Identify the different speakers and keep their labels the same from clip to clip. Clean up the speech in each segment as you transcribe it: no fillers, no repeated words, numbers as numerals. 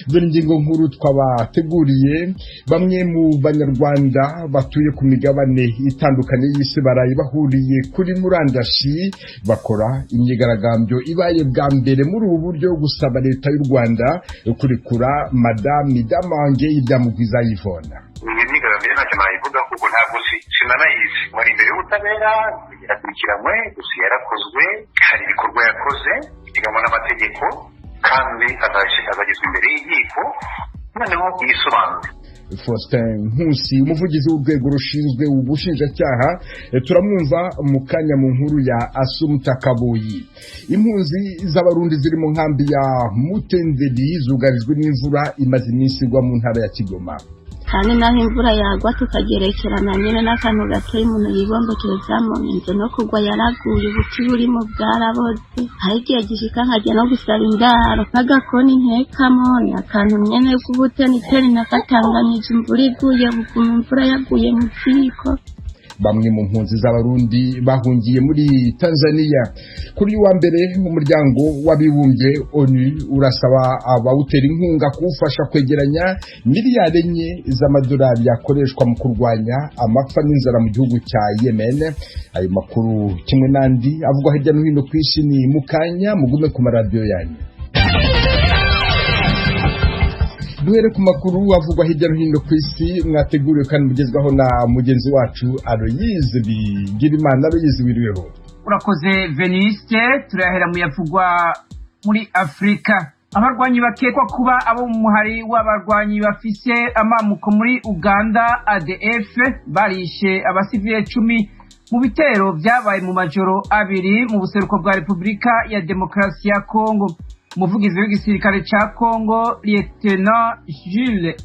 Speaker 1: dore ingingo nkuru twabateguriye. Bamwe mu banyarwanda batuye ku migabane itandukanye y'isi baraye bahuriye kuri murandashi bakora imyigaragambyo ibaye bwa mbere muri ubu buryo gusaba leta y'u Rwanda kurekura Madame Damange Ibyamugwiza Yvonne.
Speaker 2: Imyigaragambyo ntacyo nayivuga kuko ntabwo sinanayizi, wari imbere y'ubutabera yakurikiranywe, gusa yarakozwe, hari ibikorwa yakoze biganwa n'amategeko kandi azagezwa imbere y'inkiko noneho yisobanure.
Speaker 1: Faustin Nkusi, umuvugizi w'urwego rushinzwe ubushinjacyaha, turamwumva mu kanya mu nkuru ya Assumpta Kaboyi. Impunzi z'abarundi ziri mu nkambi ya Mutenderi zugarijwe n'imvura imaze iminsi igwa mu ntara ya Kigoma.
Speaker 3: kandi naho imvura yagwa tukagerekerana nyine n'akantu gatoya umuntu yibombokerezamo inzu no kugwa yaraguye ubuti burimo bwaraboze, hari igihe gishika nkajya no gusaba indaro n'agakoni ntekamo ni akantu nyene k'ubuteniteni nakatanganije imvura iguye buguma imvura yaguye mu ziko.
Speaker 1: Bamwe mu mpunzi z'abarundi bahungiye muri Tanzania kuri wa mbere umuryango w'abibumbye ONU urasaba abawutera inkunga kuwufasha kwegeranya miliyari 4 z'amadolari yakoreshwa mu kurwanya amapfa n'inzara mu gihugu cya Yemen. Ayo makuru kimwe nandi avugwa hirya no hino ku isi ni mukanya mugume ku maradiyo yanyu. Duhere ku makuru avugwa hirya no hino ku isi mwateguriwe kandi mugezwaho na mugenzi wacu Aloyize Bigirimana. Aloyize, wiriweho?
Speaker 4: Urakoze Veniste. Turahera mu yavugwa muri Afrika. Abarwanyi bakekwa kuba abo mu muhari w'abarwanyi bafise amamuko muri Uganda ADF barishe abasivile 10 mu bitero byabaye mu majoro abiri mu buseruko bwa Repubulika ya Demokarasi ya Kongo. Umuvugizi w'igisirikare ca Kongo Lieutenant Jules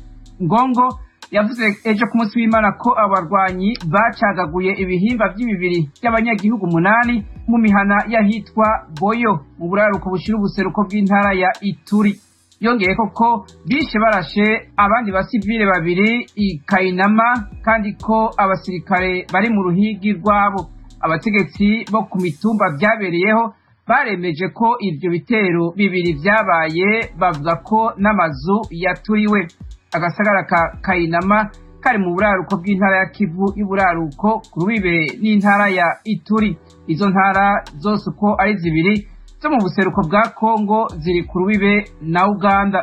Speaker 4: Ngongo yavuze ejo ku munsi w'Imana ko abarwanyi bacagaguye ibihimba by'imibiri by'abanyagihugu 8 mu mihana yahitwa Boyo mu buraruko bushira ubuseruko bw'intara ya Ituri. Yongeye ko bishe barashe abandi basivile 2 i Kainama kandi ko abasirikare bari mu ruhigi rwabo. Abategetsi bo ku mitumba byabereyeho baremeje ko ibyo bitero bibiri byabaye, bavuga ko n'amazu yaturiwe. Agasagara ka Kainama kari mu buraruko bw'intara ya Kivu y'uburaruko ku rubibe n'intara ya Ituri. Izo ntara zose uko ari zibiri zo mu buseruko bwa Kongo ziri ku rubibe na Uganda.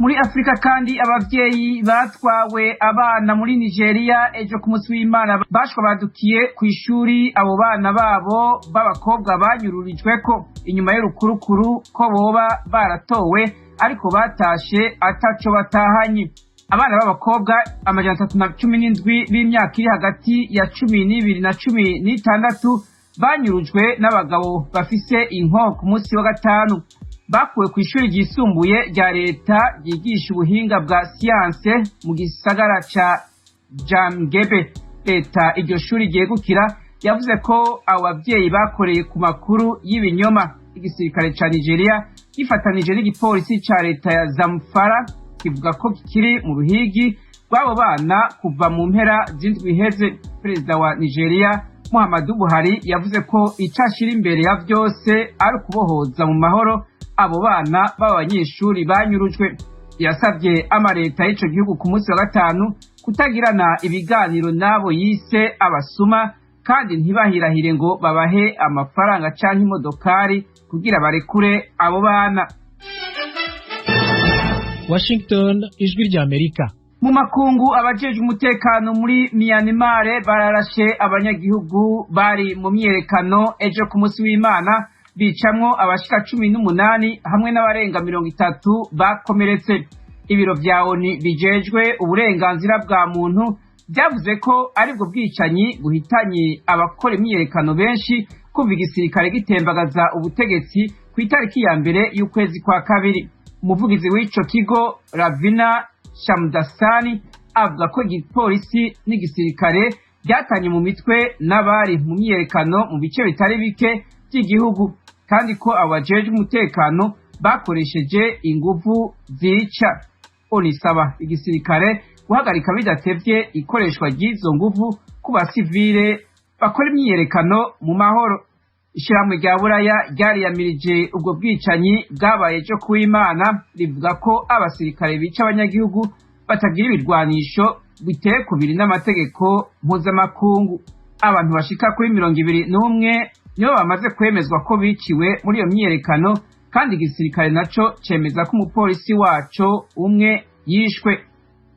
Speaker 4: Muri Afrika kandi abavyeyi batwawe abana muri Nigeria ejo ku munsi w'Imana bashwa badukiye ku ishuri. Abo bana babo b'abakobwa banyururijweko inyuma y'urukurukuru ko boba baratowe ariko batashe ataco batahanye. Abana b'abakobwa 317 b'imyaka iri hagati ya 12 na 16 banyurujwe n'abagabo bafise inko ku munsi wa gatanu. Bakuwe ku ishuri ryisumbuye rya leta ryigisha ubuhinga bwa siyanse mu gisagara ca Jamgebe. Leta iryo shuri ryegukira yavuze ko abo bavyeyi bakoreye ku makuru y'ibinyoma. Igisirikare ca Nigeria gifatanije n'igipolisi ca leta ya Zamfara kivuga ko kiri mu ruhigi rw'abo bana kuva mu mpera z'indwi iheze. Perezida wa Nigeria Muhammadu Buhari yavuze ko icashira imbere ya vyose ari kubohoza mu mahoro abo bana b'abanyeshuri banyurujwe. Yasabye amareta y'ico gihugu ku munsi wa gatanu kutagirana ibiganiro nabo yise abasuma kandi ntibahirahire ngo babahe amafaranga canke imodokari kugira barekure abo bana.
Speaker 5: Washington, ijwi rya Amerika.
Speaker 4: Mu makungu abajeje umutekano muri Myanmar bararashe abanyagihugu bari mu myerekano ejo ku munsi w'Imana, bicamwo abashika 18 hamwe n'abarenga 30 bakomeretse. Ibiro vya ONU bijejwe uburenganzira bwa muntu byavuze ko aribwo bwicanyi buhitanye abakora imyerekano benshi kumva igisirikare gitembagaza ubutegetsi ku itariki ya mbere y'ukwezi kwa kabiri. Umuvugizi w'ico kigo Ravina Shamdasani avuga ko igipolisi n'igisirikare byatanye mu mitwe n'abari mu myerekano mu bice bitari bike by'igihugu kandi ko abajeje umutekano bakoresheje inguvu zica. Onisaba igisirikare guhagarika bidatevye ikoreshwa ry'izo nguvu ku basivile bakora imyerekano mu mahoro. Ishirahamwe rya Buraya ryariyamirije ubwo bwicanyi bwabaye ejo ku Imana, rivuga ko abasirikare bica abanyagihugu batagira ibirwanisho biteye kubiri n'amategeko mpuzamakungu. Abantu bashika kuri 21 nibo bamaze kwemezwa ko biciwe muri iyo myiyerekano, kandi igisirikare naco cemeza ko umupolisi waco umwe yishwe.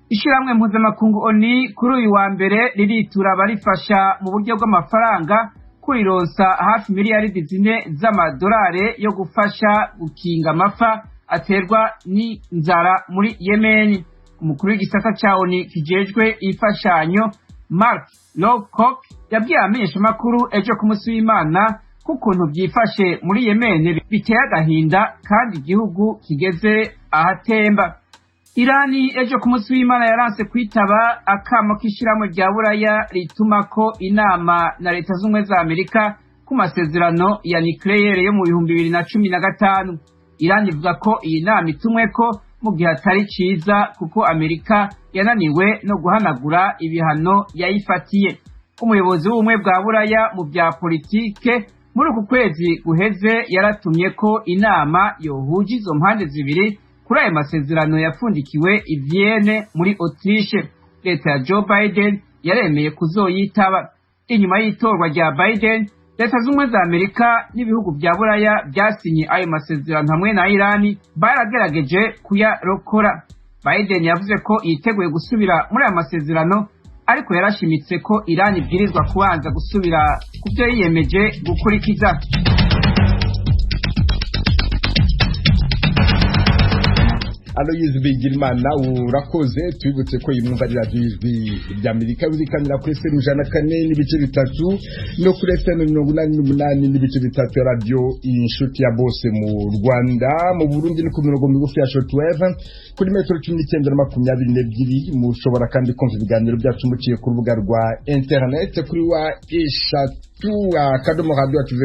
Speaker 4: Ishirahamwe mpuzamakungu ONU kuri uyu wa mbere riritura barifasha mu buryo bw'amafaranga kurironsa hafi miliyaridi 4 z'amadolari yo gufasha gukinga amapfa aterwa n'inzara muri Yemen. Umukuru w'igisata ca ONU kijejwe ifashanyo Mark Lowcock yabwiye abamenyeshamakuru ejo ku munsi w'Imana ko ukuntu byifashe muri Yemen biteye agahinda kandi igihugu kigeze ahatemba. Irani ejo ku munsi w'Imana yaranse kwitaba akamo k'ishirahamwe rya Buraya rituma ko inama na Leta z'Ubumwe za Amerika ku masezerano ya nucleaire yo mu 2015. Irani ivuga ko iyi nama itumwe ko mu gihe atari ciza kuko Amerika yananiwe no guhanagura ibihano yayifatiye. Umuyobozi w'ubumwe bwa Buraya mu bya politike muri uku kwezi guheze yaratumye ko inama yohuje izo mpande zibiri kuri ayo masezerano yafundikiwe i Vienne muri Autriche. Leta ya Joe Biden yaremeye kuzoyitaba. Inyuma y'itorwa rya Biden, Leta z'Ubumwe za Amerika n'ibihugu bya Buraya byasinye ayo masezerano hamwe na Irani baragerageje kuyarokora. Biden yavuze ko yiteguye gusubira muri ayo masezerano, ariko yarashimitse ko Irani ibwirizwa kubanza gusubira ku byo yiyemeje gukurikiza.
Speaker 1: Aloyizi Bigirimana urakoze. Twibutse ko imwumva radiyo ijwi ry'Amerika bizikanira kuri FM 104.3 no kuri FM 88.3 ya radiyo inshuti ya bose mu Rwanda. Mu Burundi ni ku mirongo migufi ya shortwave kuri metero 1922. Mushobora kandi kumva ibiganiro byacu muciye ku rubuga rwa internet kuri wa Kadomo Radio TV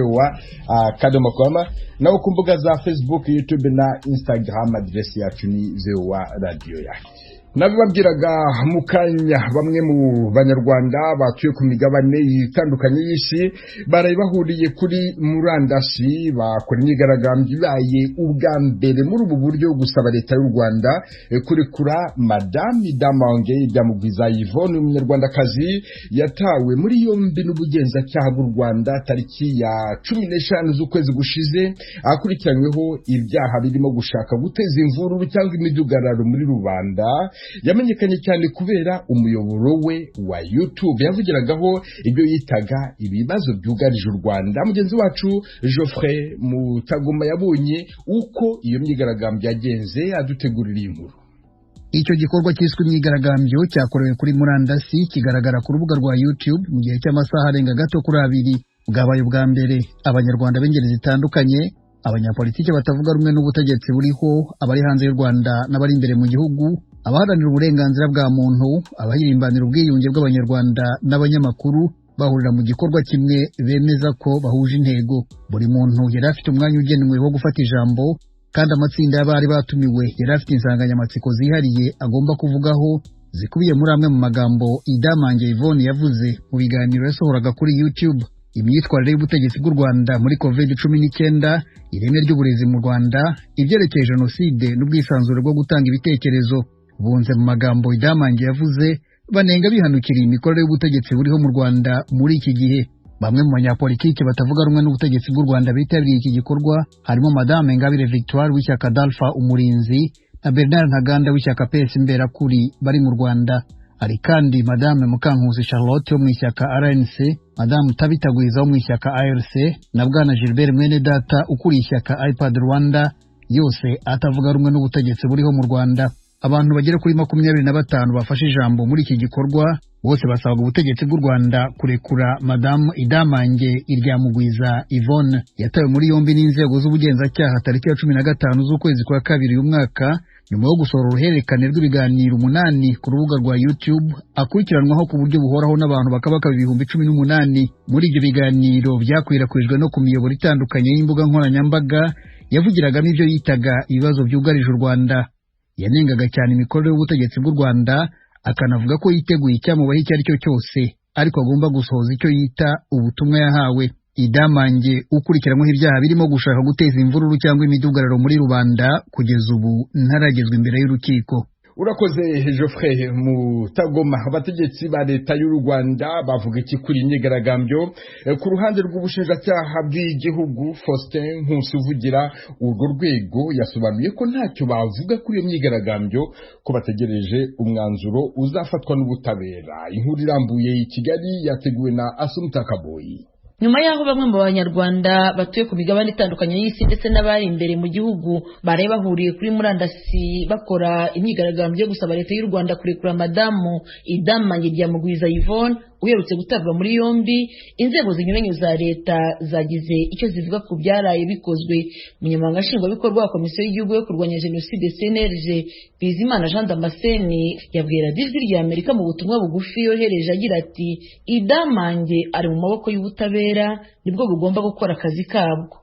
Speaker 1: Kadomo Koma, naho ku mbuga za Facebook, YouTube na Instagram adresi yacu ni VOA Radio yacu. Nabibabwiraga mu kanya, bamwe mu banyarwanda batuye ku migabane itandukanye y'isi baraye bahuriye kuri murandasi bakora imyigaragambyo ibaye ubwa mbere muri ubu buryo gusaba leta y'u Rwanda kurekura Madame Damange Byamugwiza Yvonne, umunyarwandakazi yatawe muri yombi n'ubugenzacyaha bw'u Rwanda tariki ya 15 z'ukwezi gushize akurikiranyweho ibyaha birimo gushaka guteza imvururu cyangwa imidugararo muri rubanda. Yamenyekanye cyane kubera umuyoboro we wa YouTube yavugiragaho ibyo yitaga ibibazo byugarije u Rwanda. Mugenzi wacu Geoffrey Mutagoma yabonye uko iyo myigaragambyo yagenze, adutegurira inkuru.
Speaker 6: Icyo gikorwa cyiswe imyigaragambyo cyakorewe kuri murandasi kigaragara ku rubuga rwa YouTube mu gihe cy'amasaha arenga gato kuri 2. Bwabaye ubwa mbere abanyarwanda b'ingeri zitandukanye, abanyapolitike batavuga rumwe n'ubutegetsi buriho, abari hanze y'u Rwanda n'abari imbere mu gihugu, abaharanira uburenganzira bwa muntu, abahirimbanira ubwiyunge bw'abanyarwanda n'abanyamakuru bahurira mu gikorwa kimwe bemeza ko bahuje intego. Buri muntu yari afite umwanya ugenwe wo gufata ijambo, kandi amatsinda y'abari batumiwe yari afite insanganyamatsiko zihariye agomba kuvugaho, zikubiye muri amwe mu magambo Damange Yvonne yavuze mu biganiro yasohoraga kuri YouTube. Imyitwarire y'ubutegetsi bw'u Rwanda muri COVID-19, ireme ry'uburezi mu Rwanda, ibyerekeye jenoside n'ubwisanzure bwo gutanga ibitekerezo. Bunze mu magambo Damange yavuze banenga bihanukiriye imikorere y'ubutegetsi buriho mu Rwanda muri iki gihe. Bamwe mu banyapolitike batavuga rumwe n'ubutegetsi bw'u Rwanda bitabiriye iki gikorwa harimo Madame Ingabire Victoire w'ishyaka Dalpha Umurinzi na Bernard Ntaganda w'ishyaka PS Imberakuri bari mu Rwanda. Hari kandi Madame Mukankusi Charlotte wo mu ishyaka RNC, Madame Tabitagwiza wo mu ishyaka ARC na Bwana Gilbert Mwenedata ukuriye ishyaka iPad Rwanda, yose atavuga rumwe n'ubutegetsi buriho mu Rwanda. Abantu bagera kuri 25 bafashe ijambo muri iki gikorwa, bose basabaga ubutegetsi bw'u Rwanda kurekura Madame Damange Byamugwiza Yvonne yatawe muri yombi n'inzego z'ubugenzacyaha tariki ya 15 z'ukwezi kwa kabiri uyu mwaka, nyuma yo gusohora uruhererekane rw'ibiganiro 8 ku rubuga rwa YouTube akurikiranwaho ku buryo buhoraho n'abantu bakabaka 18,000. Muri ibyo biganiro byakwirakwijwe no ku miyoboro itandukanye y'imbuga nkoranyambaga, yavugiragamo ibyo yitaga ibibazo byugarije u Rwanda. Yanengaga cyane imikorere y'ubutegetsi bw'u Rwanda, akanavuga ko yiteguye icyamubaho icyo ari cyo cyose, ariko agomba gusohoza icyo yita ubutumwa yahawe. Idamange ukurikiranyweho ibyaha birimo gushaka guteza imvururu cyangwa imidugararo muri rubanda kugeza ubu ntaragezwa imbere y'urukiko.
Speaker 1: Urakoze Geoffrey Mutagoma. Abategetsi ba leta y'u Rwanda bavuga iki kuri imyigaragambyo ku ruhande rw'ubushinjacyaha bw'igihugu? Faustin Nkusi uvugira urwo rwego yasobanuye ko ntacyo bavuga kuri iyo myigaragambyo, ko bategereje umwanzuro uzafatwa n'ubutabera. Inkuru irambuye i Kigali yateguwe na Asumta Kaboyi.
Speaker 7: Nyuma y'aho bamwe mu banyarwanda batuye ku migabane itandukanye y'isi ndetse n'abari imbere mu gihugu bari bahuriye kuri murandasi bakora imyigaragambyo yo gusaba leta y'u Rwanda kurekura madamu Idamange Ryamugwiza Yvonne uherutse gutabwa muri yombi, inzego zinyuranye za leta zagize icyo zivuga ku byaraye bikozwe. Umunyamabanga nshingwabikorwa wa komisiyo y'igihugu yo kurwanya jenoside CNLG Bizimana Jean Damascene yabwira Ijwi ry'Amerika mu butumwa bugufi yohereje agira ati Idamange ari mu maboko y'ubutabera, nibwo bugomba gukora akazi kabwo.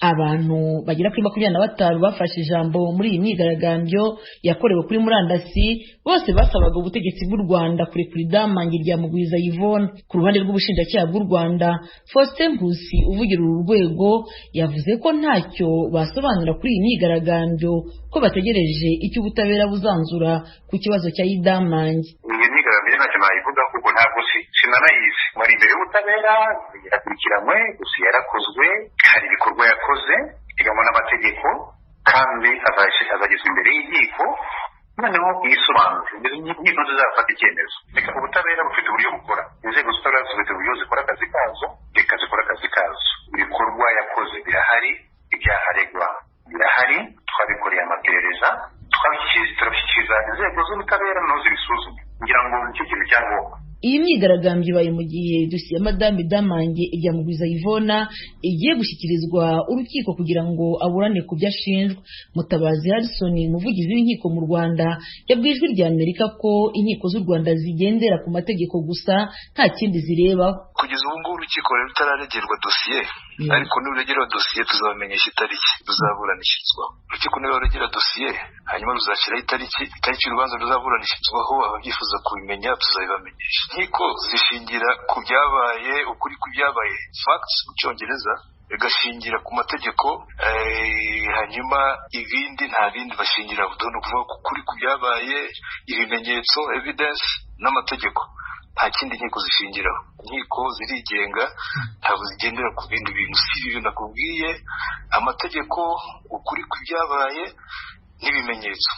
Speaker 7: Abantu bagera kuri 25 bafashe ijambo muri iyi myigaragambyo yakorewe kuri murandasi, bose basabaga ubutegetsi bw'u Rwanda kurekura Idamange Ryamugwiza Yvonne. Ku ruhande rw'ubushinjacyaha bw'u Rwanda, Faustin Nkusi uvugira uru rwego yavuze ko ntacyo basobanura kuri iyi myigaragambyo, ko bategereje icyo ubutabera buzanzura ku kibazo cya Idamange.
Speaker 2: Iyi myigaragambyo ntacyo nayivuga kuko ntabwo sinanayizi. Muri imbere y'ubutabera yakurikiranywe, gusa yarakozwe, hari ibikorwa yakoze bigamo n'amategeko, kandi azagezwa imbere y'inkiko, noneho yisobanure. Inkiko zizafata icyemezo. Reka ubutabera bufite uburyo bukora, inzego z'ubutabera zifite uburyo zikora akazi kazo, reka zikora akazi kazo. Ibikorwa yakoze birahari, ibyaha aregwa birahari, twabikoreye amaperereza, turabishyikiriza inzego z'ubutabera nazo zibisuzume, ngira ngo nicyo kintu cyangombwa.
Speaker 7: Iyi myigaragambyo ibaye mu gihe dosiye ya Madame Idamange Ryamugwiza Yvonne igiye gushyikirizwa urukiko kugira ngo aburane ku byo ashinjwa. Mutabazi Harrison, umuvugizi w'inkiko mu Rwanda, yabwiye Ijwi ry'Amerika ko inkiko z'u Rwanda zigendera ku mategeko gusa nta kindi zirebaho.
Speaker 8: Kugeza ubu ngubu urukiko rero rutararegerwa dosiye, ariko niruregerwa dosiye tuzabamenyesha itariki ruzaburanishirizwaho. Urukiko niruregera dosiye hanyuma ruzashyiraho itariki y'urubanza ruzaburanishirizwaho, ababyifuza kubimenya tuzabibamenyesha. Inkiko zishingira ku byabaye, ukuri ku byabaye, facts mu Cyongereza, bigashingira ku mategeko, hanyuma ibindi nta bindi bashingira. Ni ukuvuga ko ukuri ku byabaye, ibimenyetso evidence n'amategeko, nta kindi inkiko zishingiraho. Inkiko zirigenga, ntabwo zigendera ku bindi bintu. Si ibyo nakubwiye, amategeko, ukuri ku byabaye n'ibimenyetso.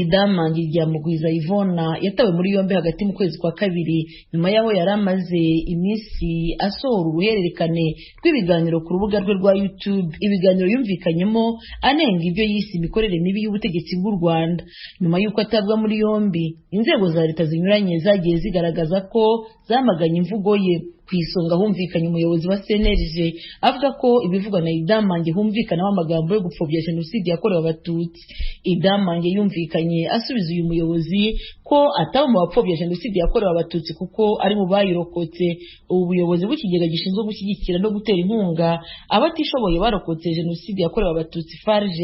Speaker 7: Idamange Ryamugwiza Yvonne yatawe muri yombi hagati mu kwezi kwa kabiri, nyuma yaho yari amaze iminsi asohora uruhererekane rw'ibiganiro ku rubuga rwe rwa YouTube, ibiganiro yumvikanyemo anenga ibyo yise imikorere mibi y'ubutegetsi bw'u Rwanda. Nyuma y'uko atabwa muri yombi, inzego za leta zinyuranye zagiye zigaragaza ko zamaganye imvugo ye. Ku isonga humvikanye umuyobozi wa CNLG avuga ko ibivugwa na Idamange humvikanamo amagambo yo gupfobya jenoside yakorewe Abatutsi. Idamange yumvikanye asubiza uyu muyobozi ko ataba mu bapfobya jenoside yakorewe Abatutsi kuko ari mu bayirokotse. Ubu buyobozi bw'ikigega gishinzwe gushyigikira no gutera inkunga abatishoboye barokotse jenoside yakorewe Abatutsi FARG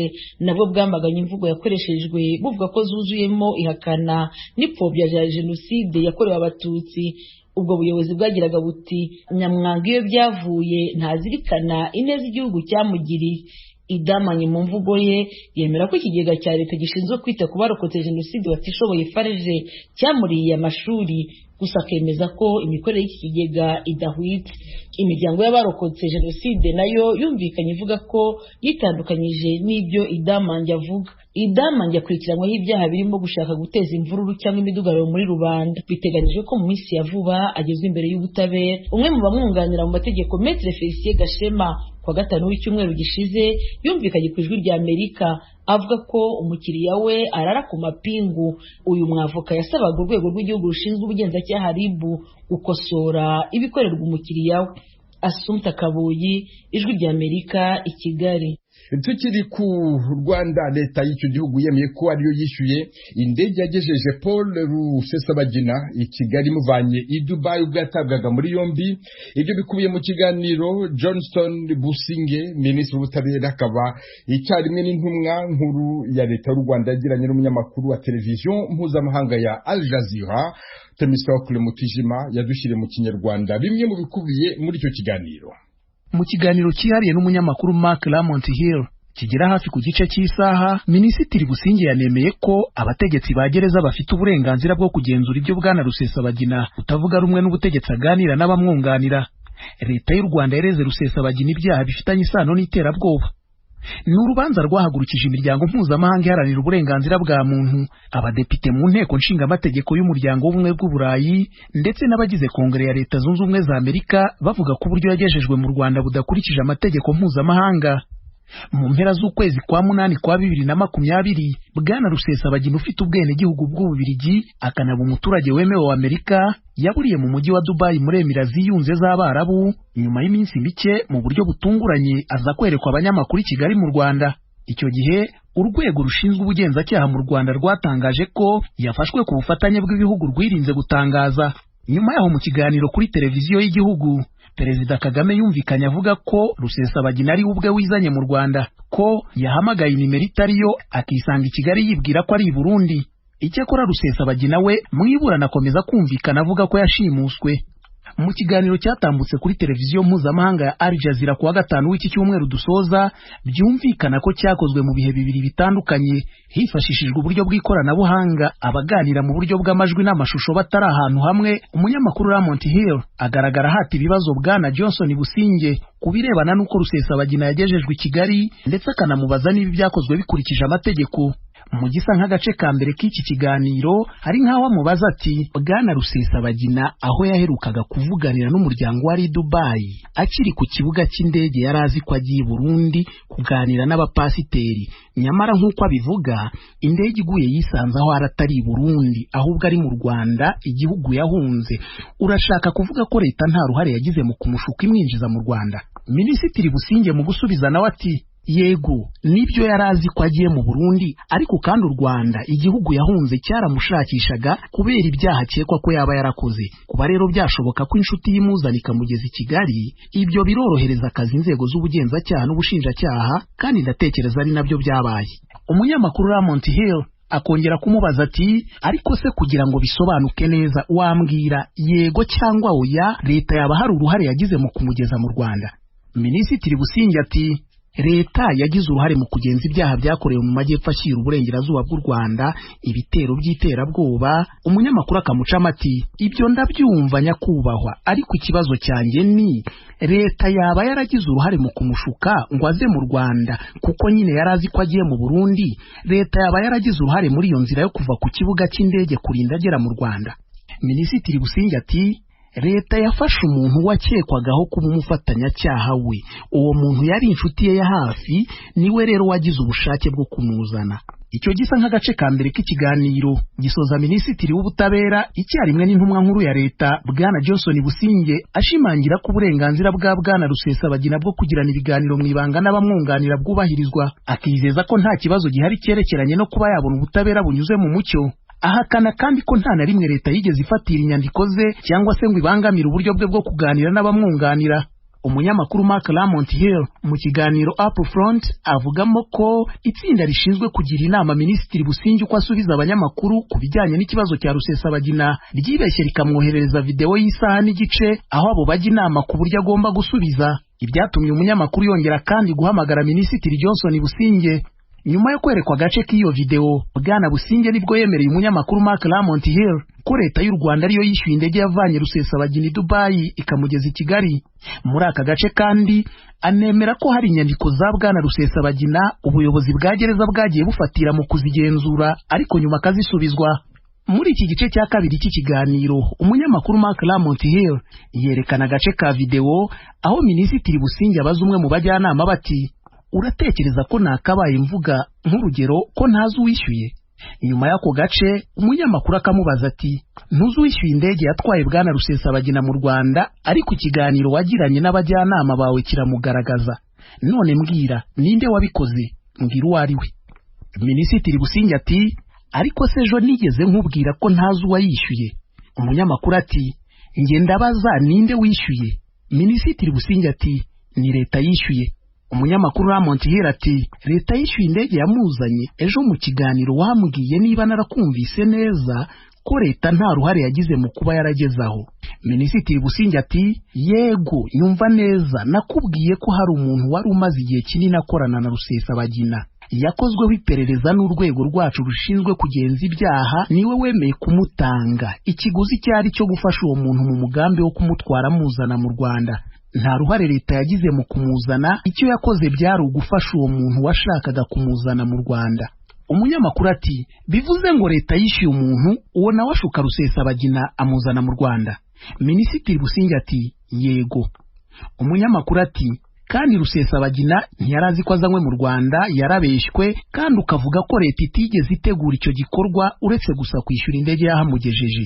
Speaker 7: nabwo bwamaganye imvugo yakoreshejwe buvuga ko zuzuyemo ihakana n'ipfobya ya jenoside yakorewe Abatutsi. Ubwo buyobozi bwagiraga buti nyamwanga iyo byavuye ntazirikana ineza igihugu cyamugiriye. Idamange mu mvugo ye yemera ko ikigega cya leta gishinzwe kwita ku barokotse jenoside batishoboye FARG cyamuriye amashuri, gusa akemeza ko imikorere y'iki kigega idahwitse. Imiryango y'abarokotse jenoside nayo yumvikanye ivuga ko yitandukanyije n'ibyo Idamange avuga. Idamange akurikiranyweho ibyaha birimo gushaka guteza imvururu cyangwa imidugararo muri rubanda. Biteganijwe ko mu minsi ya vuba agezwa imbere y'ubutabera. Umwe mu bamwunganira mu mategeko, Maître Félicien Gashema, kwa gatanu w'icyumweru gishize yumvikanye ku Ijwi ry'Amerika avuga ko umukiriya we arara ku mapingu. Uyu mwavoka yasabaga urwego rw'igihugu rushinzwe ubugenzacyaha RIB gukosora ibikorerwa umukiriya we. Asumta Kaboyi, Ijwi ry'Amerika, i Kigali.
Speaker 1: Tukiri ku Rwanda, leta y'icyo gihugu yemeye ko ariyo yishyuye indege yagejeje Paul Rusesabagina i Kigali muvanye i Dubai ubwo yatabwaga muri yombi. Ibyo bikubiye mu kiganiro Johnston Businge, minisitiri w'ubutabera akaba icyarimwe n'intumwa nkuru ya leta y'u Rwanda yagiranye n'umunyamakuru wa televiziyo mpuzamahanga ya Al Jazeera Temistocle Mutijima yadushyiriye mu Kinyarwanda bimwe mu bikubiye muri icyo kiganiro.
Speaker 9: Mu kiganiro cyihariye n'umunyamakuru Mark Lamont Hill kigera hafi ku gice cy'isaha, Minisitiri Busingye yanemeye ko abategetsi ba gereza bafite uburenganzira bwo kugenzura ibyo Bwana Rusesabagina utavuga rumwe n'ubutegetsi aganira n'abamwunganira. Leta y'u Rwanda yareze Rusesabagina ibyaha bifitanye isano n'iterabwoba. Ni urubanza rwahagurukije imiryango mpuzamahanga iharanira uburenganzira bwa muntu, abadepite mu nteko nshingamategeko y'umuryango w'ubumwe bw'Uburayi ndetse n'abagize Kongere ya Leta Zunze Ubumwe za Amerika, bavuga ko uburyo yagejejwe mu Rwanda budakurikije amategeko mpuzamahanga. Mu mpera z'ukwezi kwa munani kwa 2020, Bwana Rusesabagina ufite ubwenegihugu bw'Ububiligi akanaba umuturage wemewe wa Amerika yaburiye mu mujyi wa Dubai muri Emirati Ziyunze z'Abarabu nyuma y'iminsi mike mu buryo butunguranye aza kwerekwa abanyamakuru i Kigali mu Rwanda. Icyo gihe urwego rushinzwe ubugenzacyaha mu Rwanda rwatangaje ko yafashwe ku bufatanye bw'ibihugu rwirinze gutangaza. Nyuma yaho mu kiganiro kuri televiziyo y'igihugu, Perezida Kagame yumvikanye avuga ko Rusesabagina ari ubwe wizanye mu Rwanda, ko yahamagaye nimero itariyo akisanga i Kigali yibwira ko ari i Burundi. Icyakora Rusesabagina we mwiburana akomeza kumvikana avuga ko yashimuswe. Mu kiganiro cyatambutse kuri televiziyo mpuzamahanga ya Al Jazeera kuwa gatanu w'iki cyumweru dusoza, byumvikana ko cyakozwe mu bihe bibiri bitandukanye hifashishijwe uburyo bw'ikoranabuhanga, abaganira mu buryo bw'amajwi n'amashusho batari ahantu hamwe. Umunyamakuru Lamont Hill agaragara hati ibibazo Bwana Johnson Busingye kubirebana n'uko Rusesabagina yagejejwe i Kigali, ndetse akanamubaza niba byakozwe bikurikije amategeko. Mu gisa nk'agace ka mbere k'iki kiganiro hari nk'aho amubaza ati Bwana Rusesabagina aho yaherukaga kuvuganira n'umuryango wari Dubai akiri ku kibuga cy'indege yari azi ko agiye i Burundi kuganira n'abapasiteri, nyamara nk'uko abivuga indege iguye yisanze aho aratari i Burundi ahubwo ari mu Rwanda, igihugu yahunze. Urashaka kuvuga ko leta nta ruhare yagize mu kumushuka imwinjiza mu Rwanda? Minisitiri Busingye mu gusubiza nawe ati yego nibyo yari azi ko agiye mu Burundi, ariko kandi u Rwanda igihugu yahunze cyaramushakishaga kubera ibyaha akekwa ko yaba yarakoze. Kuba rero byashoboka ko inshuti y'imuzana ikamugeza i Kigali, ibyo birorohereza akazi inzego z'ubugenzacyaha n'ubushinjacyaha, kandi ndatekereza ari nabyo byabaye. Umunyamakuru Lamont Hill akongera kumubaza ati ariko se kugira ngo bisobanuke neza wambwira yego cyangwa oya leta yaba hari uruhare yagize mu kumugeza mu Rwanda? Minisitiri Busingye ati leta yagize uruhare mu kugenza ibyaha byakorewe mu majyepfo ashyira uburengerazuba bw'u Rwanda, ibitero by'iterabwoba. Umunyamakuru akamucamo ati ibyo ndabyumva nyakubahwa, ariko ikibazo cyanjye ni leta yaba yaragize uruhare mu kumushuka ngo aze mu Rwanda kuko nyine yari azi ko agiye mu Burundi? Leta yaba yaragize uruhare muri iyo nzira yo kuva ku kibuga cy'indege kurinda agera mu Rwanda? Minisitiri Busingye ati leta yafashe umuntu wakekwagaho kuba umufatanyacyaha we. Uwo muntu yari inshuti ye ya hafi, niwe rero wagize ubushake bwo kumuzana. Icyo gisa nk'agace ka mbere k'ikiganiro gisoza Minisitiri w'Ubutabera icyarimwe n'intumwa nkuru ya leta Bwana Johnson Busingye ashimangira ko uburenganzira bwa Bwana Rusesabagina bwo kugirana ibiganiro mu ibanga n'abamwunganira bwubahirizwa, akizeza ko nta kibazo gihari cyerekeranye no kuba yabona ubutabera bunyuze mu mucyo. Ahakana kandi ko nta na rimwe leta yigeze ifatira inyandiko ze cyangwa se ngo ibangamire uburyo bwe bwo kuganira n'abamwunganira. Umunyamakuru Mark Lamont Hill mu kiganiro Upfront avugamo ko itsinda rishinzwe kugira inama Minisitiri Busingye uko asubiza abanyamakuru ku bijyanye n'ikibazo cya Rusesabagina ryibeshye rikamwoherereza video y'isaha n'igice aho abo bajya inama ku buryo agomba gusubiza. Ibyatumye umunyamakuru yongera kandi guhamagara Minisitiri Johnson Busingye. Nyuma yo kwerekwa agace k'iyo video, Bwana Busingye nibwo yemereye umunyamakuru Mark Lamont Hill ko leta y'u Rwanda ariyo yishyuye indege yavanye Rusesabagina i Dubai ikamugeza i Kigali. Muri aka gace kandi anemera ko hari inyandiko za Bwana Rusesabagina ubuyobozi bwa gereza bwagiye bufatira mu kuzigenzura, ariko nyuma akazisubizwa. Muri iki gice cya kabiri cy'ikiganiro, umunyamakuru Mark Lamont Hill yerekana agace ka video aho Minisitiri Busingye abaza umwe mu bajyanama bati uratekereza ko nakabaye mvuga nk'urugero ko ntazi uwishyuye? Nyuma y'ako gace umunyamakuru akamubaza ati ntuzi uwishyuye indege yatwaye Bwana Rusesabagina mu Rwanda, ariko ikiganiro wagiranye n'abajyanama bawe kiramugaragaza. None mbwira ninde wabikoze, mbwira uwo ari we. Minisitiri Busingye ati ariko se ejo nigeze nkubwira ko ntazi uwayishyuye? Umunyamakuru ati nge ndabaza ninde wishyuye? Minisitiri Busingye ati ni leta yishyuye. Umunyamakuru Lamont Hill ati leta yishyuye indege yamuzanye. Ejo mu kiganiro wambwiye niba narakumvise neza ko leta nta ruhare yagize mu kuba yaragezaho. Minisitiri Busingye ati yego nyumva neza, nakubwiye ko hari umuntu wari umaze igihe kinini akorana na Rusesabagina, yakozweho iperereza n'urwego rwacu rushinzwe kugenza ibyaha, niwe wemeye kumutanga. Ikiguzi cyari cyo gufasha uwo muntu mu mugambi wo kumutwara muzana mu Rwanda. Nta ruhare leta yagize mu kumuzana, icyo yakoze byari ugufasha uwo muntu washakaga kumuzana mu Rwanda. Umunyamakuru ati bivuze ngo leta yishyuye umuntu uwo nawe ashuka Rusesabagina amuzana mu Rwanda. Minisitiri Busingye ati yego. Umunyamakuru ati kandi Rusesabagina ntiyarazi ko azanywe mu Rwanda, yarabeshywe, kandi ukavuga ko leta itigeze itegura icyo gikorwa uretse gusa kwishyura indege yahamugejeje.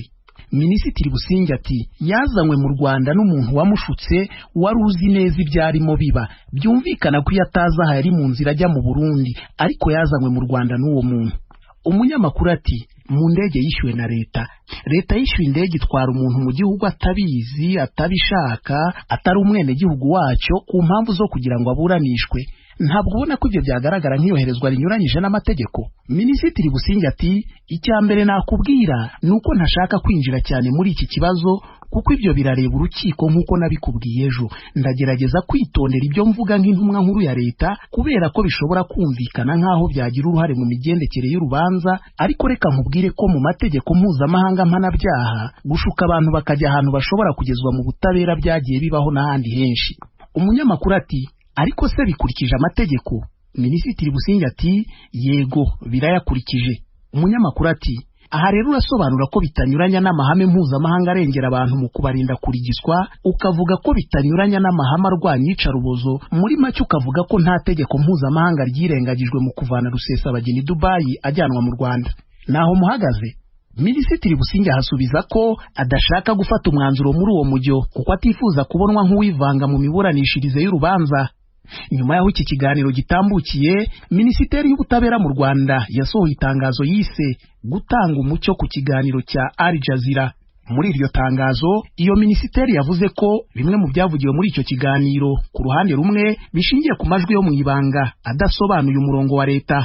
Speaker 9: Minisitiri Busingye ati yazanywe mu Rwanda n'umuntu wamushutse wari uzi neza ibyarimo biba, byumvikana ko iyo ataza aha yari mu nzira ajya mu Burundi, ariko yazanywe mu Rwanda n'uwo muntu. Umunyamakuru ati mu ndege yishyuwe na leta. Leta yishyuye indege itwara umuntu mu gihugu atabizi, atabishaka, atari umwene gihugu wacyo, ku mpamvu zo kugira ngo aburanishwe. Ntabwo ubona ko ibyo byagaragara nk'iyoherezwa rinyuranyije n'amategeko? Minisitiri Busingye ati icya mbere nakubwira nuko ntashaka kwinjira cyane muri iki kibazo, kuko ibyo birareba urukiko nk'uko nabikubwiye ejo. Ndagerageza kwitondera ibyo mvuga nk'intumwa nkuru ya leta, kubera ko bishobora kumvikana nk'aho byagira uruhare mu migendekere y'urubanza, ariko reka nkubwire ko mu mategeko mpuzamahanga mpanabyaha gushuka abantu bakajya ahantu bashobora kugezwa mu butabera byagiye bibaho n'ahandi henshi. Umunyamakuru ati ariko se bikurikije amategeko? Minisitiri Busingye ati yego birayakurikije. Umunyamakuru ati aha rero urasobanura ko bitanyuranya n'amahame mpuzamahanga arengera abantu mu kubarinda kurigiswa, ukavuga ko bitanyuranya n'amahame arwanya iyicarubozo, muri make ukavuga ko nta tegeko mpuzamahanga ryirengagijwe mu kuvana Rusesabagina i Dubai ajyanwa mu Rwanda. Naho muhagaze? Minisitiri Busingye ahasubiza ko adashaka gufata umwanzuro muri uwo mujyo, kuko atifuza kubonwa nk'uwivanga mu miburanishirize y'urubanza. Nyuma y'aho iki kiganiro gitambukiye, Minisiteri y'Ubutabera mu Rwanda yasohoye itangazo yise gutanga umucyo ku kiganiro cya Al Jazeera. Muri iryo tangazo, iyo minisiteri yavuze ko bimwe mu byavugiwe muri icyo kiganiro ku ruhande rumwe bishingiye ku majwi yo mu ibanga adasobanuye umurongo wa leta.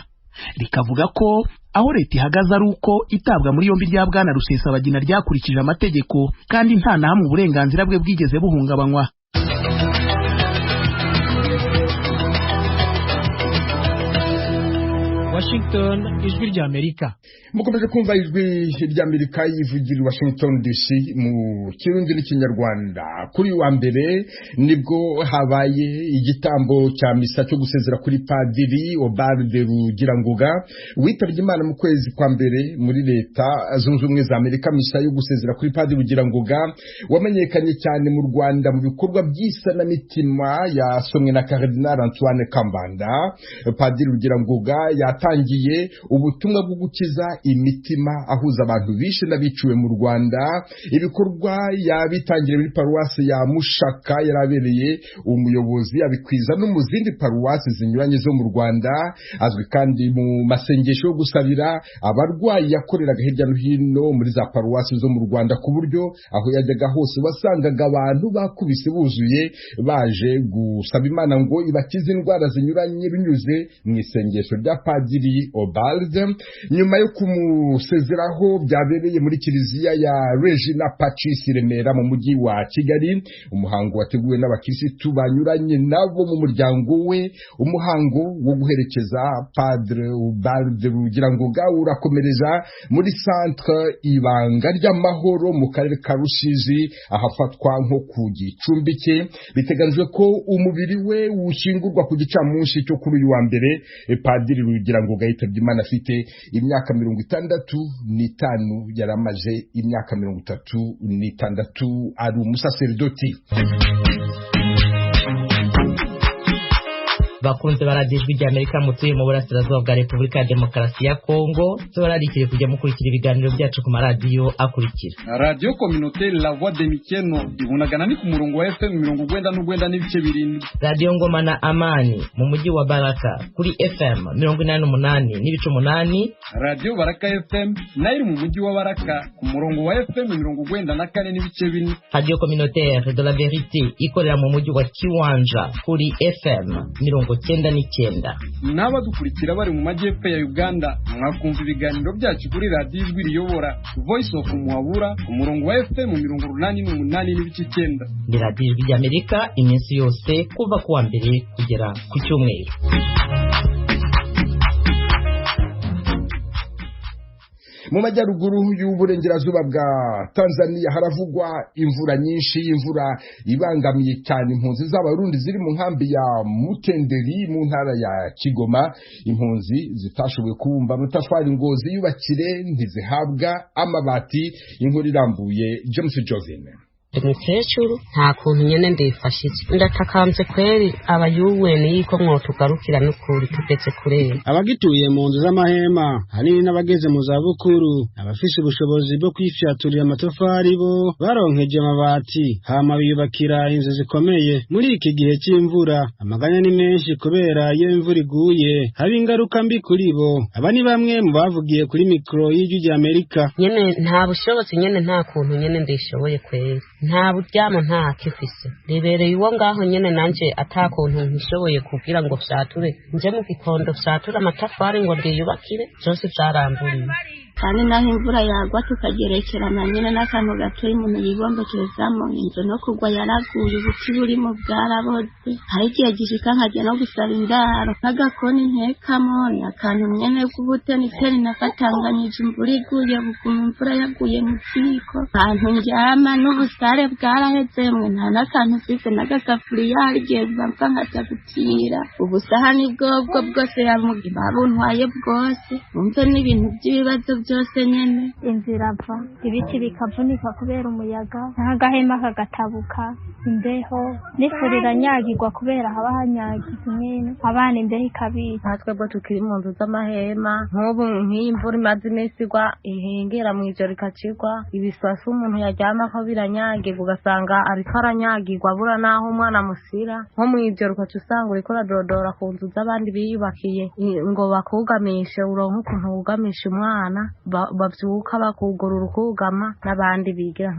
Speaker 9: Rikavuga ko aho leta ihagaze ari uko itabwa muri yombi rya Bwana Rusesabagina ryakurikije amategeko, kandi nta na hamwe uburenganzira bwe bwigeze buhungabanywa.
Speaker 5: Washington, ijwi ry'Amerika.
Speaker 1: Mukomeje kumva ijwi ry'Amerika yivugira Washington DC mu Kirundi n'Ikinyarwanda. Kuri wa mbere nibwo habaye igitambo cya misa cyo gusezera kuri Padiri Obalde Rugirangoga witabye Imana mu kwezi kwa mbere muri Leta Zunze Ubumwe za Amerika. Misa yo gusezera kuri Padiri Rugirangoga wamenyekanye cyane mu Rwanda mu bikorwa by'isanamitima yasomwe na Cardinal Antoine Kambanda. Padiri Rugirangoga yatangiye ubutumwa bwo gukiza imitima ahuza abantu bishe n'abiciwe mu Rwanda. Ibikorwa yabitangiriye muri paruwasi ya Mushaka yarabereye umuyobozi, abikwiza no mu zindi paruwasi zinyuranye zo mu Rwanda. Azwi kandi mu masengesho yo gusabira abarwayi yakoreraga hirya no hino muri za paruwasi zo mu Rwanda, ku buryo aho yajyaga hose wasangaga abantu bakubise buzuye baje gusaba Imana ngo ibakize indwara zinyuranye binyuze mu isengesho rya Padiri Obalde. Nyuma yo kumusezeraho byabereye muri kiliziya ya Regina Pacis Remera mu mujyi wa Kigali, umuhango wateguwe n'abakirisitu banyuranye nabo mu muryango we. Umuhango wo guherekeza Padre Obalde Rugirangoga urakomereza muri Centre Ibanga ry'Amahoro mu karere ka Rusizi ahafatwa nko ku Gicumbi cye. Biteganijwe ko umubiri we ushingurwa ku gicamunsi cyo kuri uyu wa mbere. Padiri Rugirangoga yitabye Imana afite imyaka 65, yaramaze imyaka 36 ari umusaserdoti.
Speaker 10: Bakunze baradijwe rya Amerika mutuye mu burasirazuba bwa Repubulika ya Demokarasi ya Kongo, tubararikire kujya mukurikira ibiganiro byacu ku maradiyo akurikira:
Speaker 11: Radio Communautaire La Voix de Mikeno ibunagana ni ku murongo wa FM 99 n'ibice 7,
Speaker 10: Radio Ngoma na Amani mu mujyi wa Baraka kuri FM 88 n'ibice 8,
Speaker 11: Radio Baraka FM nayo mu mujyi wa Baraka ku murongo wa FM 94 n'ibice 4,
Speaker 10: Radio Communautaire de la Vérité ikorera mu mujyi wa Kiwanja kuri FM 90 90.9.
Speaker 11: n'abadukurikira bari mu majyepfo ya Uganda mwakumva ibiganiro byacu kuri radiyo ijwi riyobora Voice of Muhabura ku murongo wa FM 88.9.
Speaker 10: Ni radiyo ijwi ry'Amerika iminsi yose kuva kuwa mbere kugera ku cyumweru.
Speaker 1: Mu majyaruguru y'uburengerazuba bwa Tanzania haravugwa imvura nyinshi, imvura ibangamiye cyane impunzi z'abarundi ziri mu nkambi ya Mutenderi mu ntara ya Kigoma. Impunzi zitashoboye kubumba amatafari ngo ziyubakire, ntizihabwa amabati. Inkuru irambuye James Jovine.
Speaker 12: Mukecuru nta kuntu nyene ndifashije, ndatakamze kweri abayuweni yiko mwotugarukira n'ukuri tugeze kurera.
Speaker 13: Abagituye mu nzu z'amahema hanini n'abageze mu zabukuru abafise ubushobozi bwo kwifyaturira amatafari bo baronkeje amabati hama biyubakira inzu zikomeye. Muri iki gihe cy'imvura amaganya ni menshi kubera iyo imvura iguye haba ingaruka mbi kuri bo. Aba ni bamwe mu bavugiye kuri mikro y'ijwi ry'Amerika.
Speaker 12: Nyene nta bushobozi, nyene nta kuntu nyene ndishoboye kweri, nta buryamo nta kifise, ribereye uwo ngaho nyene nanje atakuntu ntishoboye kugira ngo vyature nje mu gikondo vyature amatafari ngo ndiyubakire, byose vyaramburiye.
Speaker 3: kandi naho imvura yagwa tukagerekerana nyine n'akantu gatoya umuntu yibombekerezamo, inzu no kugwa yaraguye, ubuti burimo bwaraboze. hari igihe gishika nkajya no gusaba indaro, nk'agakoni ntekamo akantu nyene k'ubute niteri nakatanganyije imvura iguye, buguma imvura yaguye mu ziko, ahantu ndyama n'ubusare bwaraheze, mwe nta n'akantu mfise n'agasafuriya, hari igihe bamfa nkaja gutira ubusahani bwobwo bwose babuntwaye bwose. Umve n'ibintu by'ibibazo byose nyene.
Speaker 14: Inzira va ibiti bikavunika kubera umuyaga, n'agahema kagatabuka, imbeho n'ifurira nyagirwa kubera haba hanyagiye nyene, abana imbeho ikabika.
Speaker 15: Twebwe tukiri mu nzu z'amahema, nk'ubu nk'iyi mvura imaze iminsi igwa ihengera mu ijoro ikacigwa, ibisasu umuntu yaryamako biranyagirwa, ugasanga ariko aranyagirwa abura n'aho umwana amusira. nko mu ijoro ukaca usanga uriko uradodora ku nzu z'abandi biyubakiye ngo bakugamishe, uronke ukuntu wugamisha umwana, bavyuka bakugurura ukugama, n'abandi bigira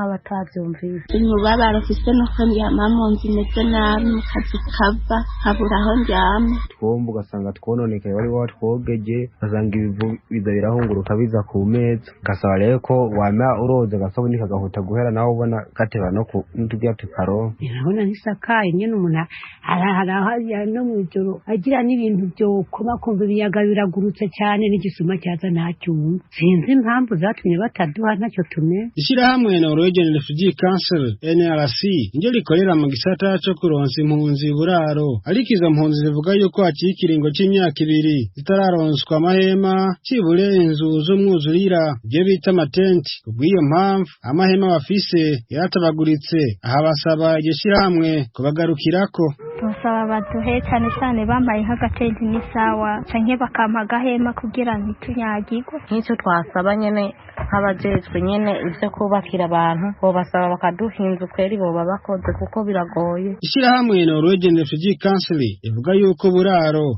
Speaker 15: nk'abatavyumvise.
Speaker 3: Umubabaro ufise nuko ndyama mu nzu imeze nabi, mu kazi kava habura aho ndyama.
Speaker 16: Twomba ugasanga twononekaye, wari watwogeje ugasanga ibivu biza birahunguruka biza ku meza, ugasaba rero ko wama uroza agasabuni kagahuta guhera, nawe ubona gateba n'uturya tukaronka.
Speaker 17: Urabona ntisakaye nyene, umuntu arahara no mw'ijoro agira n'ibintu vyokoma, kumva ibiyaga biragurutse cyane, n'igisuma cyaza ntacyumva. Sinzi impamvu zatumye bataduha ntacyo tumenye.
Speaker 13: Ishirahamwe Norwegian Refugee Council NRC niryo rikorera mu gisata co kuronsa impunzi buraro, ariko izo mpunzi zivuga yuko hakiri ikiringo c'imyaka 2 zitararonswa amahema, cibure inzu z'umwuzurira, ibyo bita amatenti. Kubw'iyo mpamvu amahema bafise yaratabaguritse. Aha basaba iryo shirahamwe kubagarukirako.
Speaker 14: Basaba baduhe cyane cyane bambaye nk'agatenti n'isawa, canke bakampa agahema kugira ntitunyagirwe.
Speaker 15: Nk'icyo twasaba nyene nk'abajejwe nyene ivyo kubakira abantu, bo basaba bakaduha inzu kweri, boba bakoze kuko biragoye.
Speaker 13: Ishirahamwe Norwegian Refugee Council ivuga yuko buraro